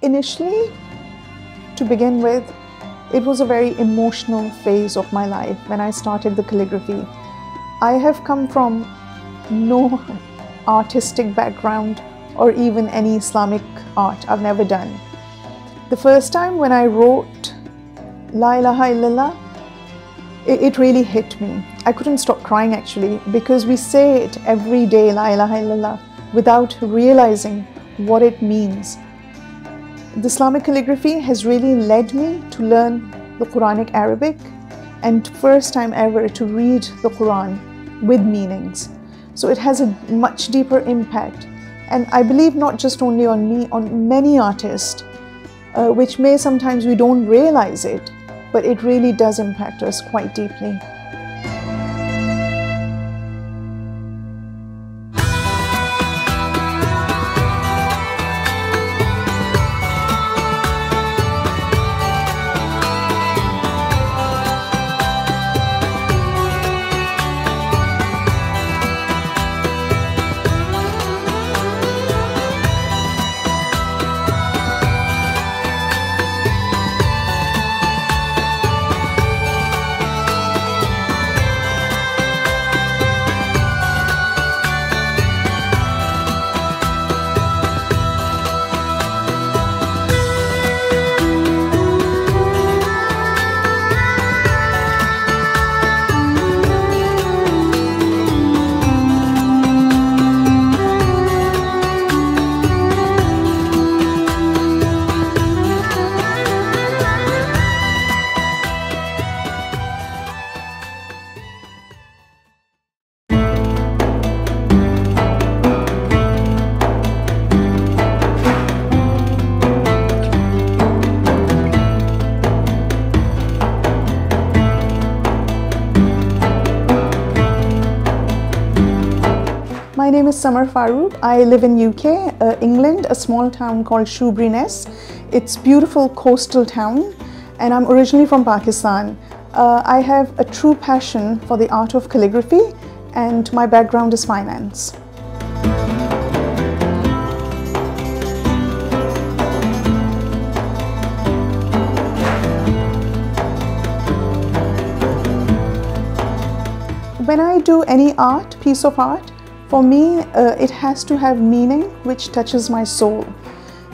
Initially, to begin with, it was a very emotional phase of my life when I started the calligraphy. I have come from no artistic background or even any Islamic art. I've never done. The first time when I wrote La ilaha illallah, it really hit me. I couldn't stop crying actually, because we say it every day, La ilaha illallah, without realizing what it means. The Islamic calligraphy has really led me to learn the Quranic Arabic, and first time ever to read the Quran with meanings. So it has a much deeper impact, and I believe not just only on me, on many artists, which may sometimes we don't realize it, but it really does impact us quite deeply. My name is Samar Farooq. I live in UK, England, a small town called Shoeburyness. It's a beautiful coastal town, and I'm originally from Pakistan. I have a true passion for the art of calligraphy, and my background is finance. When I do any art, piece of art, for me, it has to have meaning which touches my soul.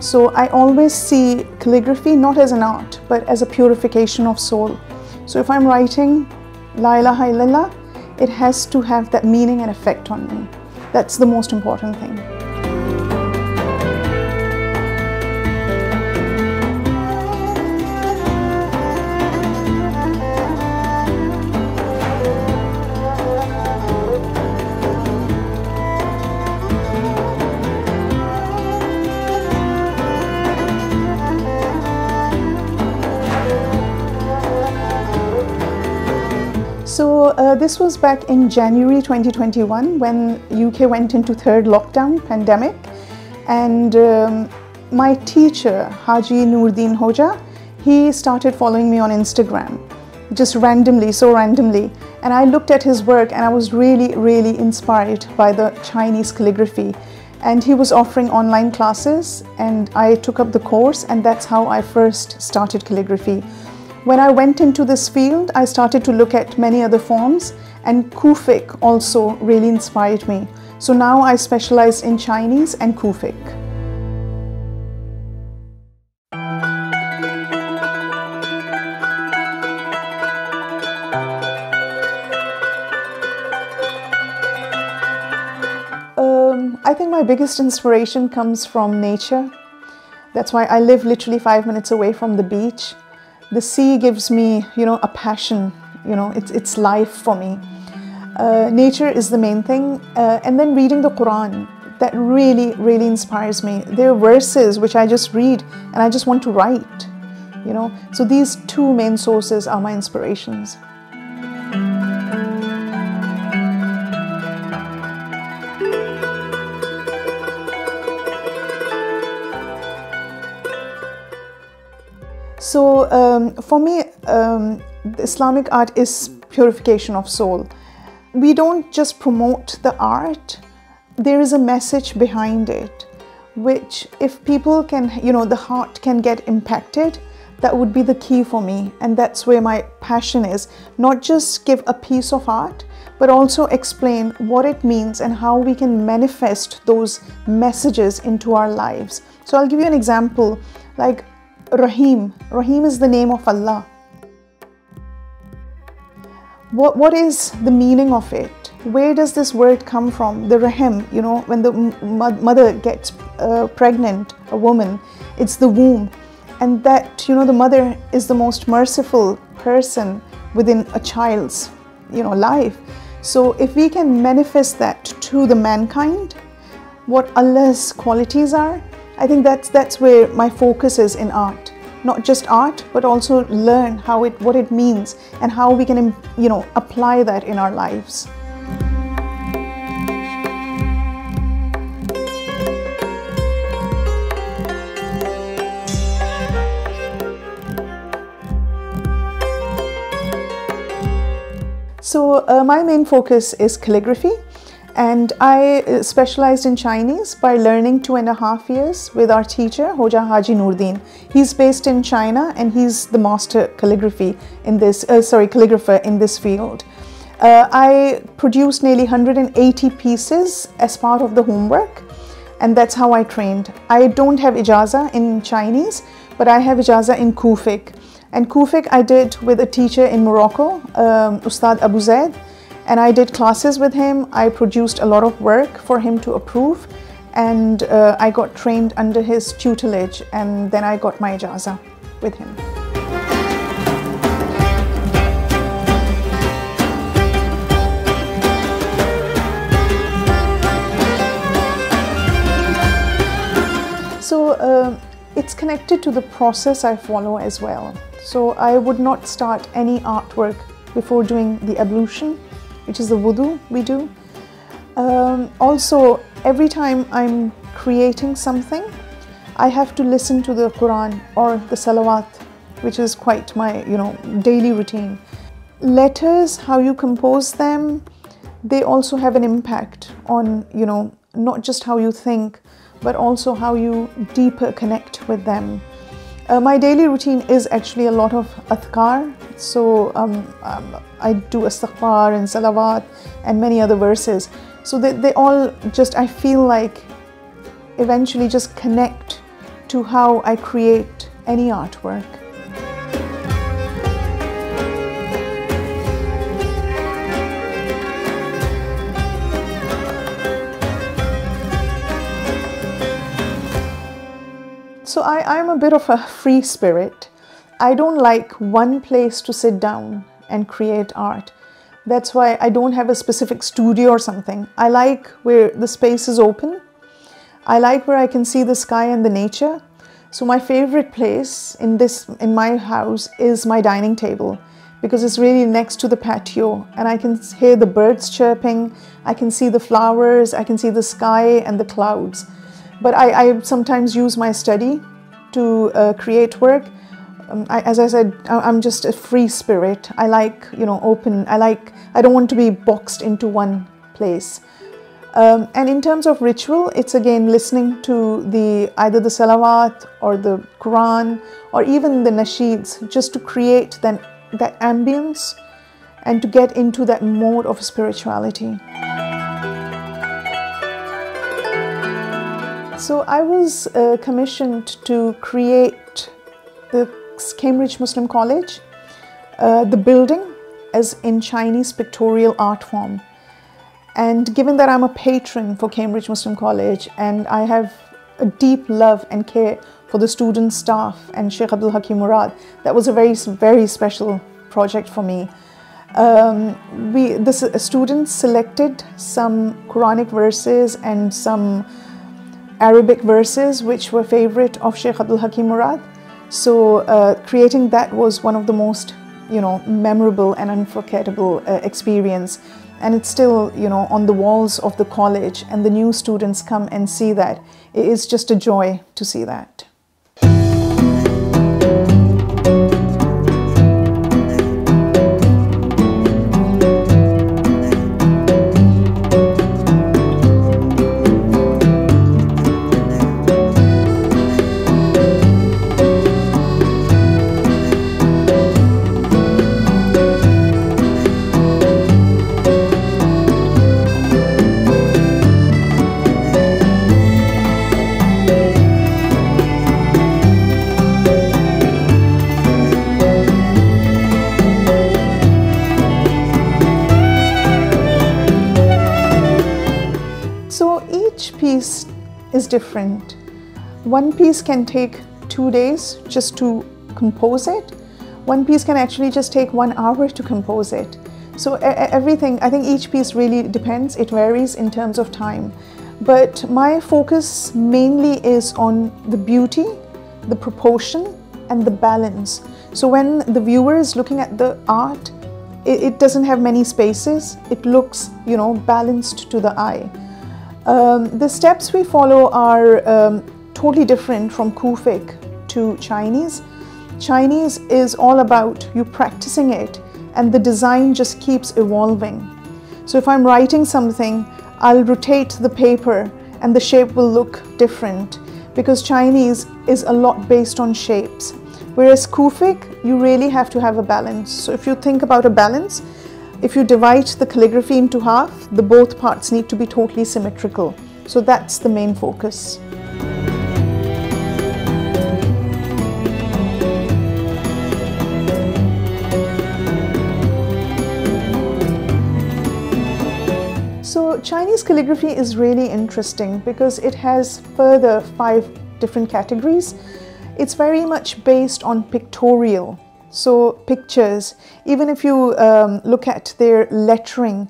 So I always see calligraphy not as an art, but as a purification of soul. So if I'm writing La ilaha illallah, it has to have that meaning and effect on me. That's the most important thing. So this was back in January 2021 when UK went into third lockdown pandemic, and my teacher Haji Noordin Hoja, he started following me on Instagram, just randomly, so randomly, and I looked at his work and I was really inspired by the Chinese calligraphy, and he was offering online classes and I took up the course, and that's how I first started calligraphy. When I went into this field, I started to look at many other forms, and Kufic also really inspired me. So now I specialize in Chinese and Kufic. I think my biggest inspiration comes from nature. That's why I live literally 5 minutes away from the beach. The sea gives me, a passion, it's life for me. Nature is the main thing, and then reading the Quran, that really inspires me. There are verses which I just read and I just want to write, So these two main sources are my inspirations. So for me, Islamic art is purification of soul. We don't just promote the art, there is a message behind it. which if people can, the heart can get impacted, that would be the key for me. And that's where my passion is. Not just give a piece of art, but also explain what it means and how we can manifest those messages into our lives. So I'll give you an example, like Rahim. Rahim is the name of Allah. What is the meaning of it? Where does this word come from? The Rahim, when the mother gets pregnant, a woman, it's the womb. And that, the mother is the most merciful person within a child's, life. So if we can manifest that to the mankind, what Allah's qualities are, I think that's where my focus is in art. Not just art, but also learn what it means and how we can, apply that in our lives. So my main focus is calligraphy, and I specialized in Chinese by learning 2.5 years with our teacher, Hoja Haji Nurdin. He's based in China and he's the master calligrapher in this field. I produced nearly 180 pieces as part of the homework, and that's how I trained. I don't have ijaza in Chinese, but I have ijaza in Kufic. And Kufic I did with a teacher in Morocco, Ustad Abu Zaid, and I did classes with him. I produced a lot of work for him to approve, and I got trained under his tutelage, and then I got my ijaza with him. So it's connected to the process I follow as well. So I would not start any artwork before doing the ablution, which is the wudu we do. Also, every time I'm creating something, I have to listen to the Quran or the salawat, which is quite my, daily routine. Letters, how you compose them, they also have an impact on, not just how you think, but also how you deeper connect with them. My daily routine is actually a lot of adhkar, so I do astaghfar and salawat and many other verses. So they all just, I feel like, eventually just connect to how I create any artwork. So I'm a bit of a free spirit. I don't like one place to sit down and create art. That's why I don't have a specific studio or something. I like where the space is open. I like where I can see the sky and the nature. So my favorite place in my house is my dining table, because it's really next to the patio and I can hear the birds chirping, I can see the flowers, I can see the sky and the clouds. But I sometimes use my study to create work. As I said, I'm just a free spirit. I like, open. I don't want to be boxed into one place. And in terms of ritual, it's again listening to either the salawat or the Quran or even the nasheeds, just to create that ambience and to get into that mode of spirituality. So I was commissioned to create the Cambridge Muslim College, the building as in Chinese pictorial art form. And given that I'm a patron for Cambridge Muslim College and I have a deep love and care for the student staff and Sheikh Abdul Hakim Murad, that was a very, very special project for me. The students selected some Quranic verses and some Arabic verses which were favorite of Sheikh Abdul Hakim Murad. So creating that was one of the most, memorable and unforgettable experience. And it's still, on the walls of the college, and the new students come and see that. It is just a joy to see that. is different. One piece can take 2 days just to compose it. One piece can actually just take 1 hour to compose it. So everything, I think each piece really depends, it varies in terms of time. But my focus mainly is on the beauty, the proportion, and the balance. So when the viewer is looking at the art, it doesn't have many spaces. It looks, balanced to the eye. The steps we follow are totally different from Kufic to Chinese. Chinese is all about you practicing it, and the design just keeps evolving. So if I'm writing something, I'll rotate the paper and the shape will look different, because Chinese is a lot based on shapes. Whereas Kufic, you really have to have a balance. So if you think about a balance, if you divide the calligraphy into half, the both parts need to be totally symmetrical. So that's the main focus. So Chinese calligraphy is really interesting because it has further 5 different categories. It's very much based on pictorial, so pictures. Even if you look at their lettering,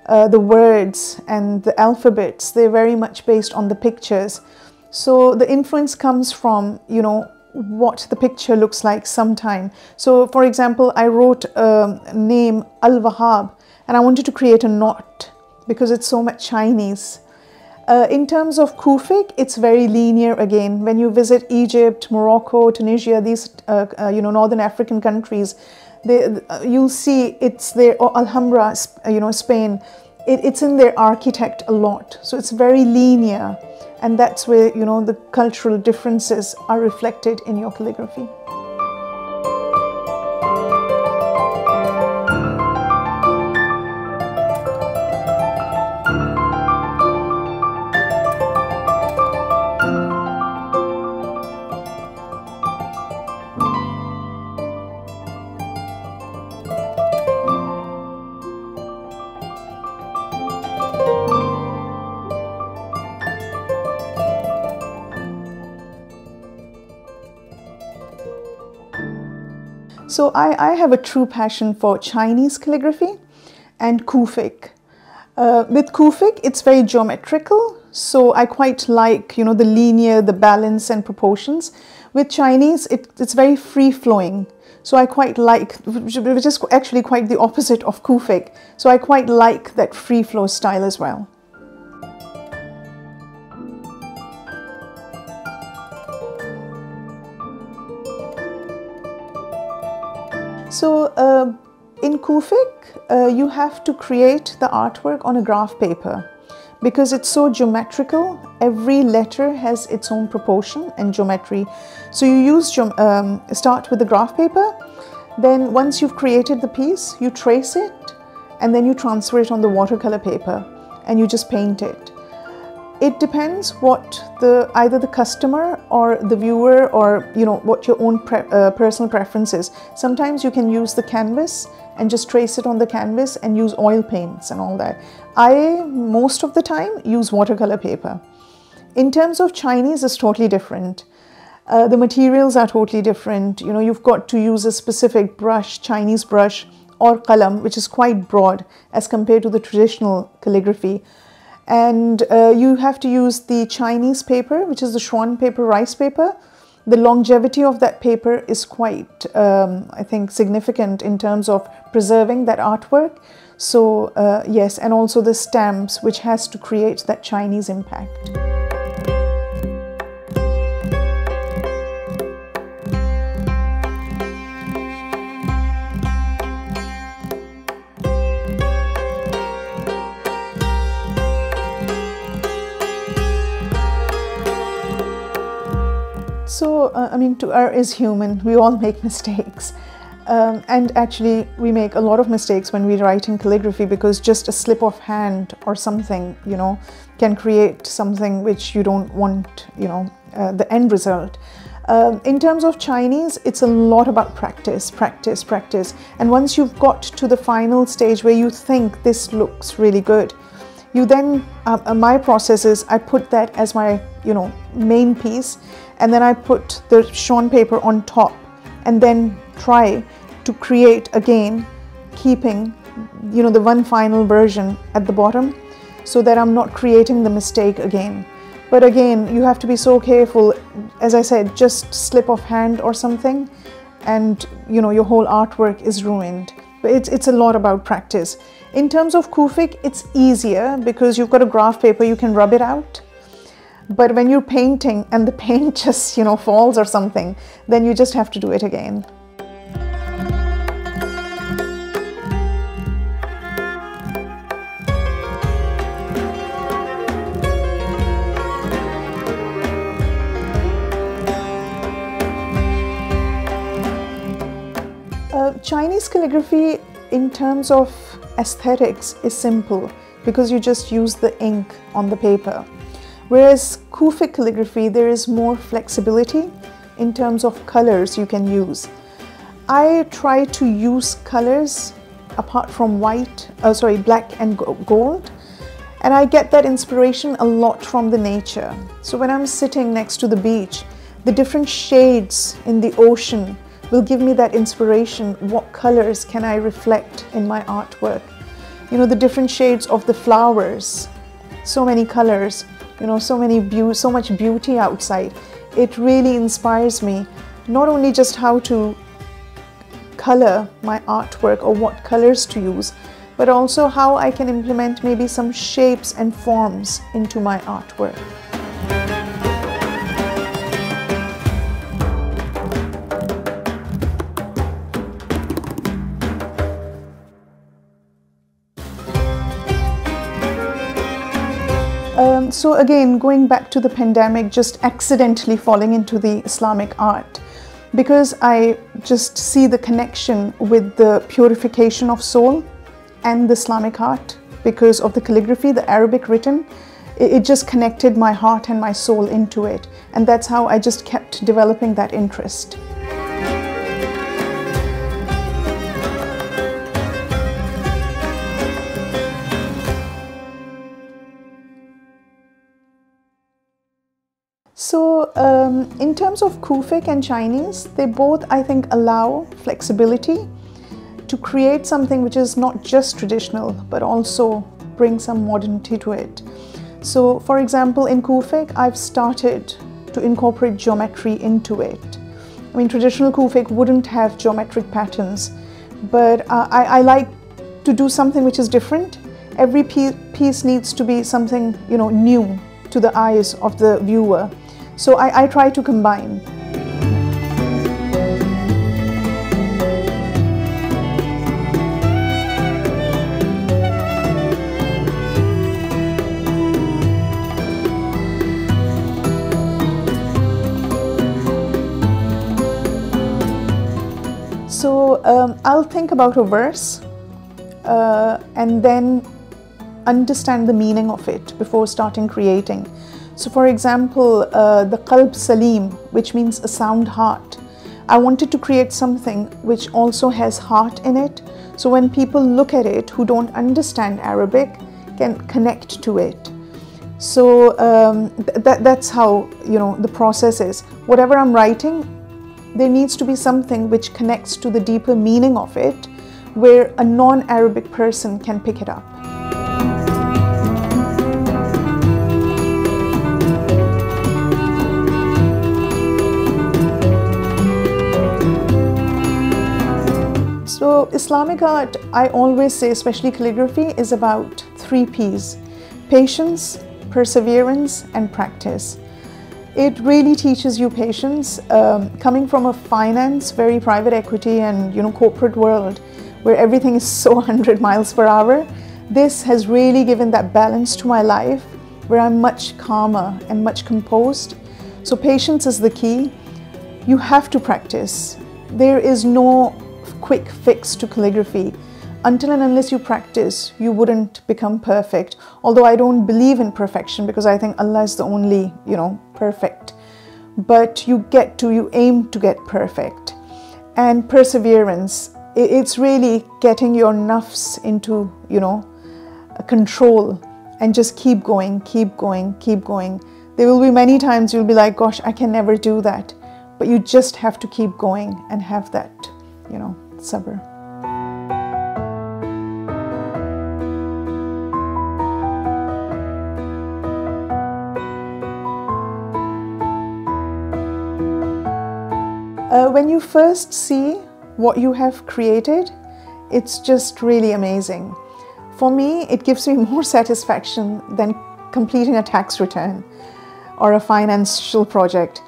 the words and the alphabets, they're very much based on the pictures. So the influence comes from, what the picture looks like sometime. So for example, I wrote a name Al-Wahhab and I wanted to create a knot because it's so much Chinese. In terms of Kufic, it's very linear again. When you visit Egypt, Morocco, Tunisia, these northern African countries, you'll see it's there, or Alhambra, Spain, it's in their architect a lot. So it's very linear, and that's where the cultural differences are reflected in your calligraphy. So I have a true passion for Chinese calligraphy and Kufic. With Kufic, it's very geometrical, so I quite like, the linear, the balance and proportions. With Chinese, it's very free-flowing, so I quite like, which is actually quite the opposite of Kufic. So I quite like that free-flow style as well. So in Kufic, you have to create the artwork on a graph paper because it's so geometrical. Every letter has its own proportion and geometry. So you start with the graph paper. Then once you've created the piece, you trace it and then you transfer it on the watercolor paper and you just paint it. It depends what either the customer or the viewer or what your own personal preference is. Sometimes you can use the canvas and just trace it on the canvas and use oil paints and all that. I most of the time use watercolor paper. In terms of Chinese, it's totally different. The materials are totally different. You've got to use a specific brush, Chinese brush or qalam, which is quite broad as compared to the traditional calligraphy. And you have to use the Chinese paper, which is the Schwan paper, rice paper. The longevity of that paper is quite, I think, significant in terms of preserving that artwork. So yes, and also the stamps, which has to create that Chinese impact. So, to err is human. We all make mistakes. And actually, we make a lot of mistakes when we write in calligraphy because just a slip of hand or something, can create something which you don't want, the end result. In terms of Chinese, it's a lot about practice, practice, practice. And once you've got to the final stage where you think this looks really good, you then, my process is I put that as my main piece, and then I put the shone paper on top, and then try to create again, keeping the one final version at the bottom, so that I'm not creating the mistake again. But again, you have to be so careful. As I said, just slip of hand or something, and your whole artwork is ruined. But it's a lot about practice. In terms of Kufik, it's easier because you've got a graph paper, you can rub it out. But when you're painting and the paint just falls or something, then you just have to do it again. Chinese calligraphy in terms of aesthetics is simple because you just use the ink on the paper. Whereas Kufik calligraphy, there is more flexibility in terms of colors you can use. I try to use colors apart from black and gold, and I get that inspiration a lot from the nature. So when I'm sitting next to the beach, the different shades in the ocean will give me that inspiration. What colors can I reflect in my artwork? The different shades of the flowers, so many colors, so much beauty outside. It really inspires me, not only just how to color my artwork or what colors to use, but also how I can implement maybe some shapes and forms into my artwork. So again, going back to the pandemic, just accidentally falling into the Islamic art, because I just see the connection with the purification of soul and the Islamic art because of the calligraphy, the Arabic written. It just connected my heart and my soul into it, and that's how I just kept developing that interest. So in terms of Kufik and Chinese, they both, I think, allow flexibility to create something which is not just traditional, but also bring some modernity to it. So for example, in Kufik, I've started to incorporate geometry into it. I mean, traditional Kufik wouldn't have geometric patterns, but I like to do something which is different. Every piece needs to be something, new to the eyes of the viewer. So I try to combine. So I'll think about a verse and then understand the meaning of it before starting creating. So for example, the qalb salim, which means a sound heart. I wanted to create something which also has heart in it. So when people look at it who don't understand Arabic, can connect to it. So that's how, the process is. Whatever I'm writing, there needs to be something which connects to the deeper meaning of it, where a non-Arabic person can pick it up. So Islamic art, I always say, especially calligraphy, is about 3 P's: patience, perseverance, and practice. It really teaches you patience. Coming from a finance, very private equity and corporate world where everything is so 100 miles per hour, this has really given that balance to my life where I'm much calmer and much composed. So patience is the key. You have to practice. There is no quick fix to calligraphy. Until and unless you practice, you wouldn't become perfect. Although I don't believe in perfection because I think Allah is the only, perfect. But you aim to get perfect. And perseverance, it's really getting your nafs into, control and just keep going, keep going, keep going. There will be many times you'll be like, gosh, I can never do that. But you just have to keep going and have that, sabr. When you first see what you have created, it's just really amazing. For me, it gives me more satisfaction than completing a tax return or a financial project.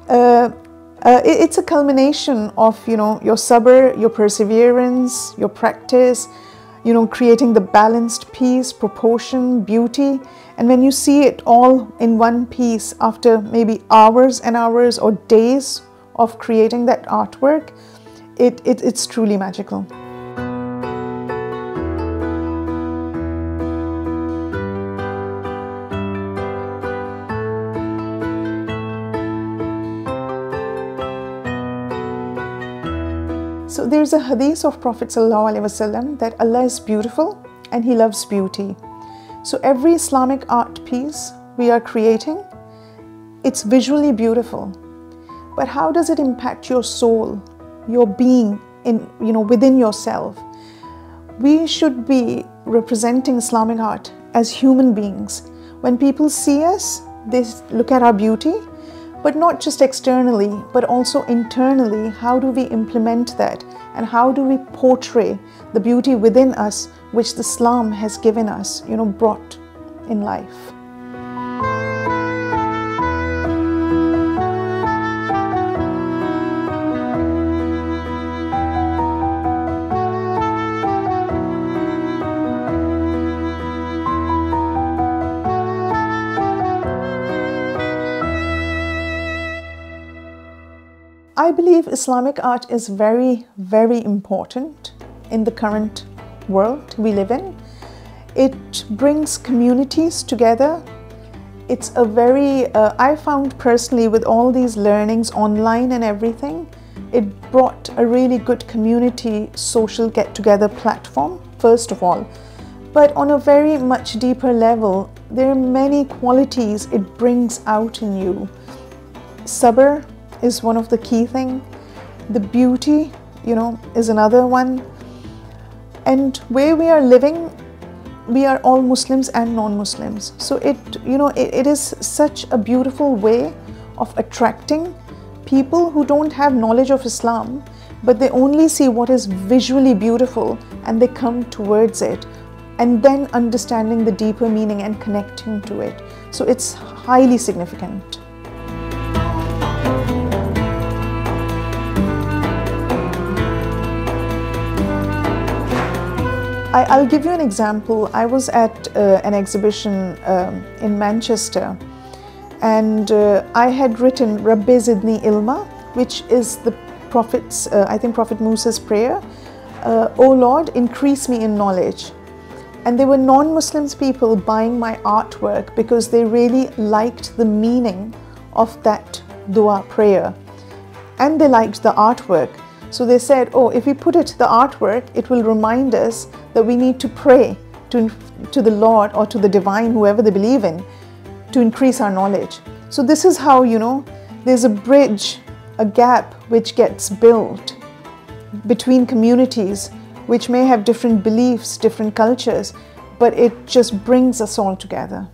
It's a culmination of, your sabr, your perseverance, your practice, creating the balanced piece, proportion, beauty. And when you see it all in one piece after maybe hours and hours or days of creating that artwork, it's truly magical. So there's a hadith of Prophet ﷺ that Allah is beautiful and He loves beauty. So every Islamic art piece we are creating, it's visually beautiful. But how does it impact your soul, your being within yourself? We should be representing Islamic art as human beings. When people see us, they look at our beauty, but not just externally, but also internally. How do we implement that? And how do we portray the beauty within us, which the Islam has given us, brought in life? I believe Islamic art is very, very important in the current world we live in. It brings communities together. It's a very, I found personally with all these learnings online and everything, it brought a really good community social get-together platform, first of all. But on a very much deeper level, there are many qualities it brings out in you. Sabr is one of the key things. The beauty, is another one. And where we are living, we are all Muslims and non-Muslims. So it is such a beautiful way of attracting people who don't have knowledge of Islam, but they only see what is visually beautiful and they come towards it, and then understanding the deeper meaning and connecting to it. So it's highly significant. I'll give you an example. I was at an exhibition in Manchester, and I had written Rabbi Zidni Ilma, which is the Prophet's, I think Prophet Musa's prayer. O Lord, increase me in knowledge. And there were non-Muslims people buying my artwork because they really liked the meaning of that dua prayer, and they liked the artwork. So they said, oh, if we put it the artwork, it will remind us that we need to pray to the Lord or to the divine, whoever they believe in, to increase our knowledge. So this is how, there's a bridge, a gap which gets built between communities which may have different beliefs, different cultures, but it just brings us all together.